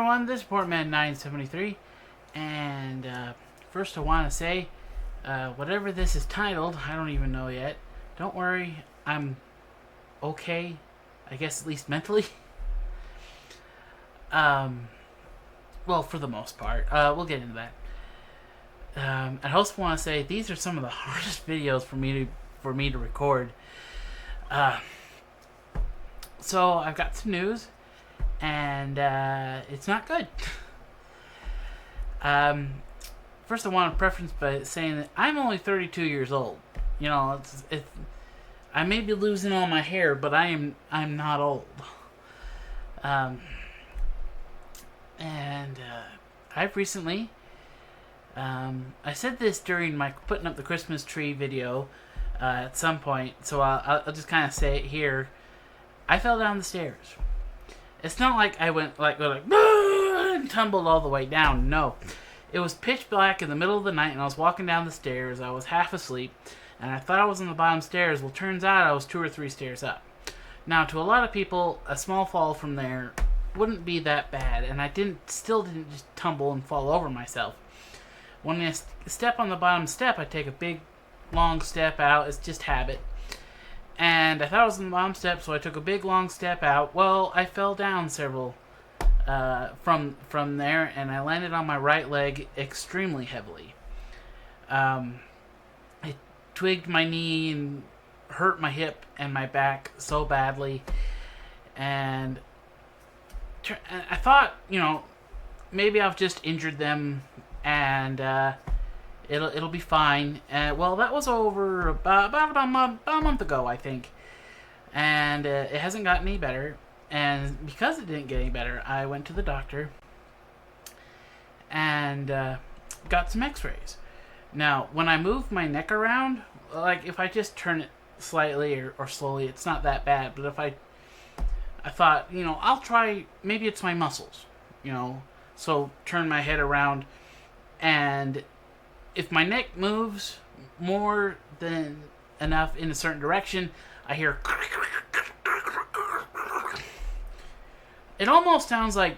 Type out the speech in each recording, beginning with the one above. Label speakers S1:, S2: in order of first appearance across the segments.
S1: everyone, this is Portman973, and first I want to say, whatever this is titled, I don't even know yet. Don't worry, I'm okay, I guess at least mentally. Well, for the most part. We'll get into that. I also want to say these are some of the hardest videos for me to record. So I've got some news, and it's not good. First, I want to preference by saying that I'm only 32 years old. You know, I may be losing all my hair, but I'm not old. I've recently, I said this during my putting up the Christmas tree video at some point, so I'll just kind of say it here. I fell down the stairs. It's not like I went like and tumbled all the way down. No, it was pitch black in the middle of the night, and I was walking down the stairs. I was half asleep, and I thought I was on the bottom stairs. Well, turns out I was 2 or 3 stairs up. Now, to a lot of people, a small fall from there wouldn't be that bad, and I still didn't just tumble and fall over myself. When I step on the bottom step, I take a big, long step out. It's just habit. And I thought I was on the bottom step, so I took a big, long step out. Well, I fell down several from there, and I landed on my right leg extremely heavily. I twigged my knee and hurt my hip and my back so badly. And I thought, maybe I've just injured them, and it'll be fine. Well, that was over about a month ago, I think, and it hasn't gotten any better. And because it didn't get any better, I went to the doctor and got some X-rays. Now, when I move my neck around, like if I just turn it slightly or slowly, it's not that bad. But if I thought, I'll try, maybe it's my muscles, so turn my head around, and if my neck moves more than enough in a certain direction, I hear it almost sounds like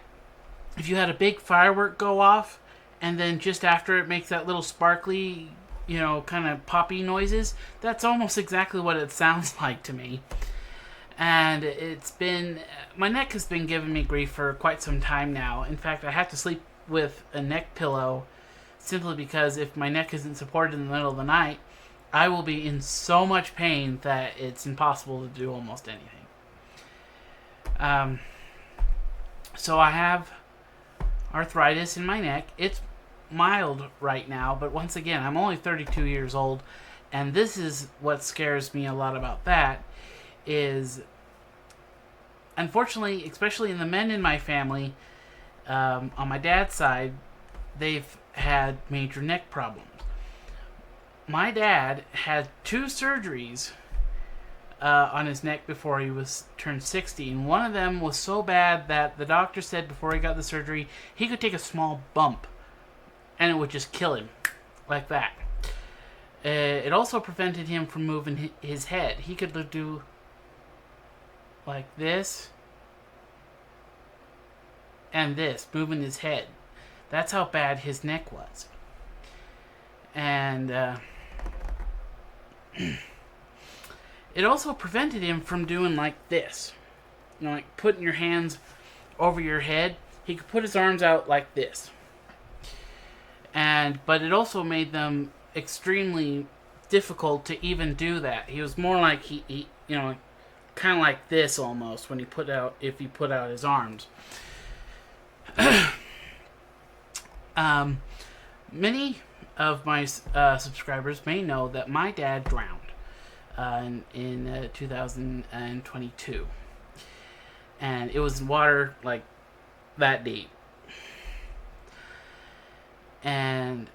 S1: if you had a big firework go off, and then just after it makes that little sparkly, kind of poppy noises. That's almost exactly what it sounds like to me. And my neck has been giving me grief for quite some time now. In fact, I have to sleep with a neck pillow simply because if my neck isn't supported in the middle of the night, I will be in so much pain that it's impossible to do almost anything. So I have arthritis in my neck. It's mild right now, but once again, I'm only 32 years old, and this is what scares me a lot about that, is unfortunately, especially in the men in my family, on my dad's side, they've had major neck problems. My dad had 2 surgeries on his neck before he turned 60, and one of them was so bad that the doctor said before he got the surgery he could take a small bump and it would just kill him like that. It also prevented him from moving his head. He could do like this and this, moving his head. That's how bad his neck was. And it also prevented him from doing like this. Like putting your hands over your head. He could put his arms out like this. But it also made them extremely difficult to even do that. He was more like he kind of like this almost when if he put out his arms. Many of my subscribers may know that my dad drowned in 2022, and it was in water like that deep. And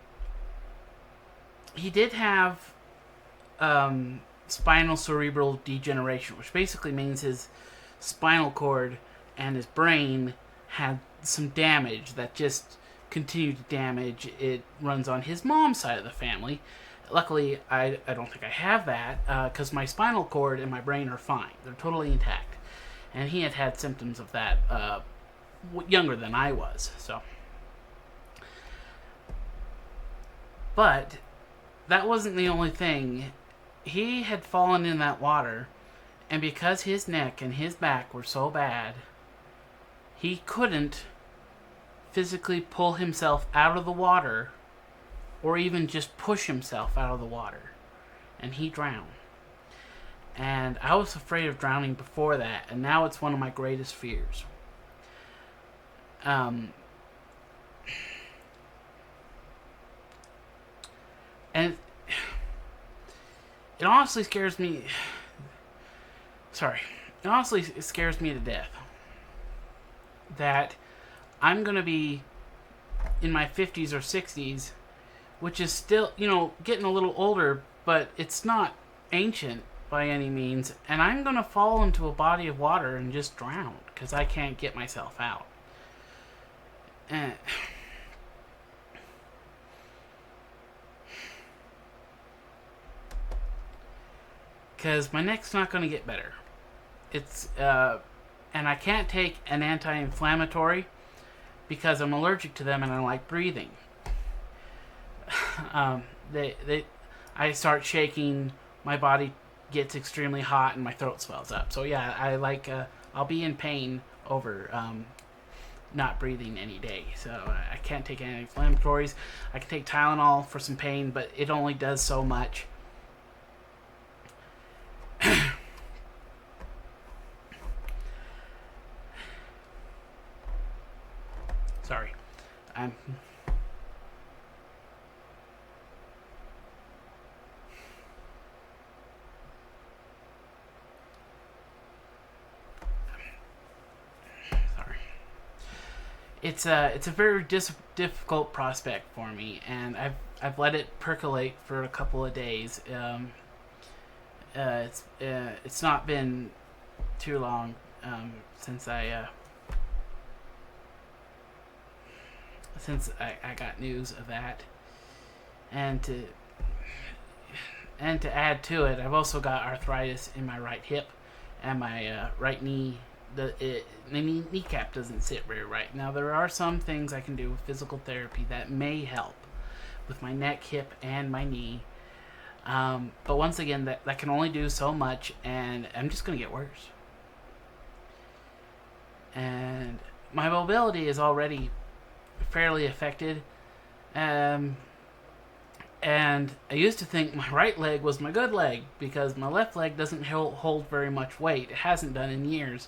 S1: he did have spinal cerebral degeneration, which basically means his spinal cord and his brain had some damage that just continued to damage. It runs on his mom's side of the family. Luckily, I don't think I have that, because my spinal cord and my brain are fine. They're totally intact. And he had symptoms of that younger than I was. So, but that wasn't the only thing. He had fallen in that water, and because his neck and his back were so bad, he couldn't physically pull himself out of the water or even just push himself out of the water, and he drowned. And I was afraid of drowning before that, and now it's one of my greatest fears. And it honestly scares me. Sorry. It honestly scares me to death that I'm going to be in my 50s or 60s, which is still, getting a little older, but it's not ancient by any means, and I'm going to fall into a body of water and just drown because I can't get myself out. Because my neck's not going to get better. It's and I can't take an anti-inflammatory because I'm allergic to them and I like breathing. I start shaking, my body gets extremely hot, and my throat swells up. So yeah, I'll be in pain over not breathing any day. So I can't take anti-inflammatories. I can take Tylenol for some pain, but it only does so much. Sorry. It's a very difficult prospect for me, and I've let it percolate for a couple of days. It's not been too long since I got news of that, and to add to it, I've also got arthritis in my right hip and my right knee. The kneecap doesn't sit very right. Now, there are some things I can do with physical therapy that may help with my neck, hip, and my knee. But once again, that can only do so much, and I'm just going to get worse. And my mobility is already fairly affected. And I used to think my right leg was my good leg because my left leg doesn't hold very much weight. It hasn't done in years.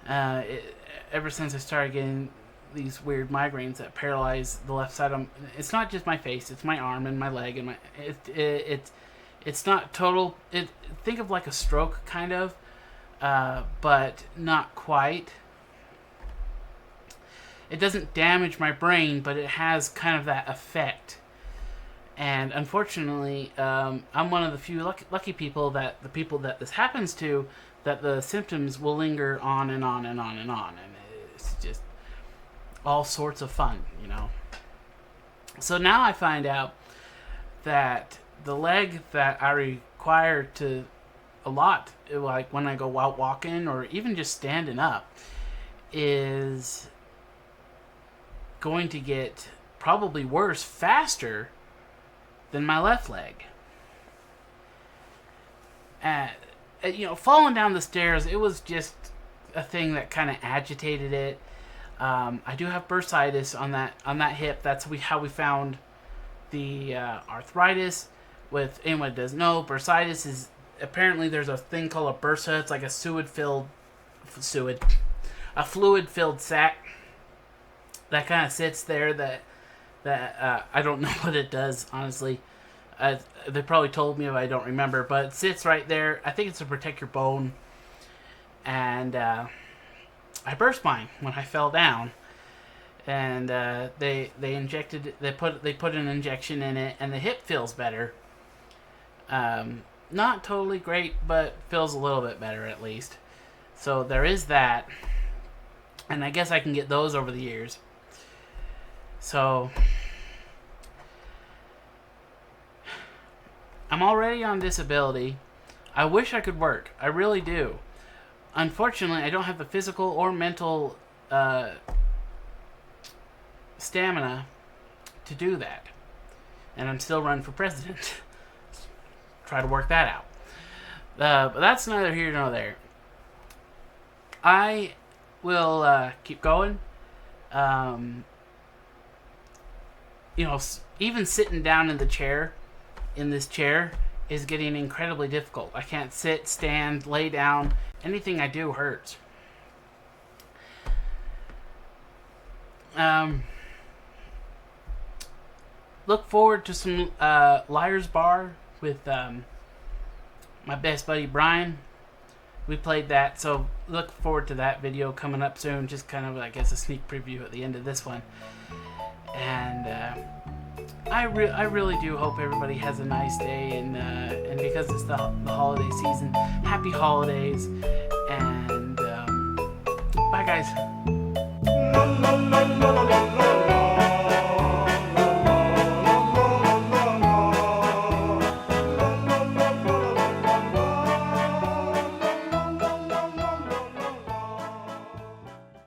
S1: Ever since I started getting these weird migraines that paralyze the left side of it's not just my face, it's my arm and my leg and it's not total. Think of like a stroke kind of, but not quite. It doesn't damage my brain, but it has kind of that effect. And unfortunately, I'm one of the few lucky people that the people that this happens to, that the symptoms will linger on and on and on and on. And it's just all sorts of fun, So now I find out that the leg that I require to a lot, like when I go out walking or even just standing up, is going to get probably worse faster than my left leg. Falling down the stairs, it was just a thing that kind of agitated it. I do have bursitis on that hip. That's how we found the arthritis. With anyone that doesn't know, bursitis is apparently there's a thing called a bursa. It's like a fluid-filled sac that kind of sits there that I don't know what it does, honestly. They probably told me if I don't remember, but it sits right there. I think it's to protect your bone. And I burst mine when I fell down. And they put an injection in it, and the hip feels better. Not totally great, but feels a little bit better at least. So there is that. And I guess I can get those over the years. So I'm already on disability. I wish I could work. I really do. Unfortunately, I don't have the physical or mental stamina to do that. And I'm still running for president. Try to work that out. But that's neither here nor there. I will keep going. Even sitting down in this chair, is getting incredibly difficult. I can't sit, stand, lay down. Anything I do hurts. Look forward to some Liar's Bar with my best buddy Brian. We played that, so look forward to that video coming up soon. Just kind of, I guess, a sneak preview at the end of this one. And I really do hope everybody has a nice day, and because it's the holiday season, happy holidays, and bye guys.